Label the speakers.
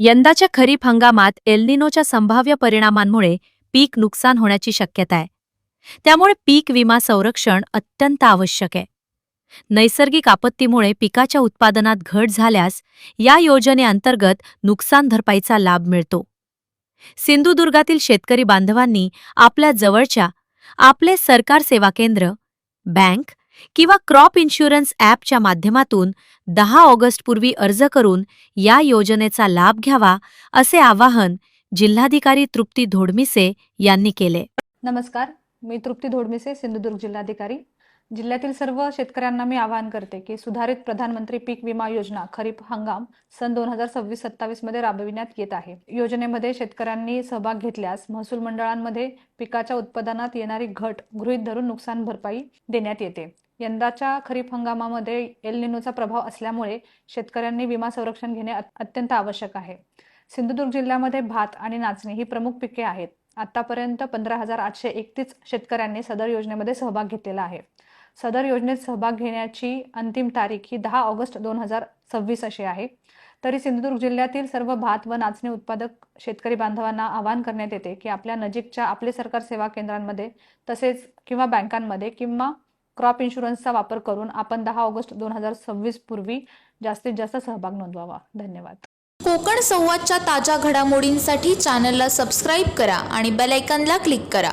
Speaker 1: यंदाच्या खरीप हंगामात एल निनोच्या संभाव्य परिणामांमुळे पीक नुकसान होण्याची शक्यता आहे. त्यामुळे पीक विमा संरक्षण अत्यंत आवश्यक आहे. नैसर्गिक आपत्तीमुळे पिकाच्या उत्पादनात घट झाल्यास या योजनेअंतर्गत नुकसान भरपाईचा लाभ मिळतो. सिंधुदुर्गातील शेतकरी बांधवांनी आपल्या जवळच्या आपले सरकार सेवा केंद्र, बँक किंवा क्रॉप इन्शुरन्स ॲपच्या माध्यमातून 10 ऑगस्टपूर्वी अर्ज करून या योजनेचा लाभ घ्यावा, असे आवाहन जिल्हाधिकारी तृप्ती धोडमिसे यांनी केले.
Speaker 2: नमस्कार, मी तृप्ती धोडमिसे, सिंधुदुर्ग जिल्हाधिकारी. जिल्ह्यातील सर्व शेतकऱ्यांना मी आवाहन करते की सुधारित प्रधानमंत्री पीक विमा योजना खरीप हंगाम सन 2026-27 मध्ये राबविण्यात येत आहे. योजनेमध्ये शेतकऱ्यांनी सहभाग घेतल्यास महसूल मंडळांमध्ये पिकाच्या उत्पादनात येणारी घट गृहीत धरून नुकसान भरपाई देण्यात येते. यंदाच्या खरीप हंगामामध्ये एल निनोचा प्रभाव असल्यामुळे शेतकऱ्यांनी विमा संरक्षण घेणे अत्यंत आवश्यक आहे. सिंधुदुर्ग जिल्ह्यामध्ये भात आणि नाचणी ही प्रमुख पिके आहेत. आतापर्यंत 15,831 शेतकऱ्यांनी सदर योजनेमध्ये सहभाग घेतलेला आहे. सदर योजनेत सहभाग घेण्याची अंतिम तारीख ही 10 ऑगस्ट 2026 अशी आहे. तरी सिंधुदुर्ग जिल्ह्यातील सर्व भात व नाचणी उत्पादक शेतकरी बांधवांना आवाहन करण्यात येते की आपल्या नजीकच्या आपले सरकार सेवा केंद्रांमध्ये तसेच किंवा बँकांमध्ये किंवा क्रॉप इन्शुरन्सचा वापर करून आपण 10 ऑगस्ट 2026 पूर्वी जास्तीत जास्त सहभाग नोंदवावा. धन्यवाद.
Speaker 3: कोकण संवादच्या ताज्या घडामोडींसाठी चॅनलला सबस्क्राईब करा आणि बेल आयकॉनला क्लिक करा.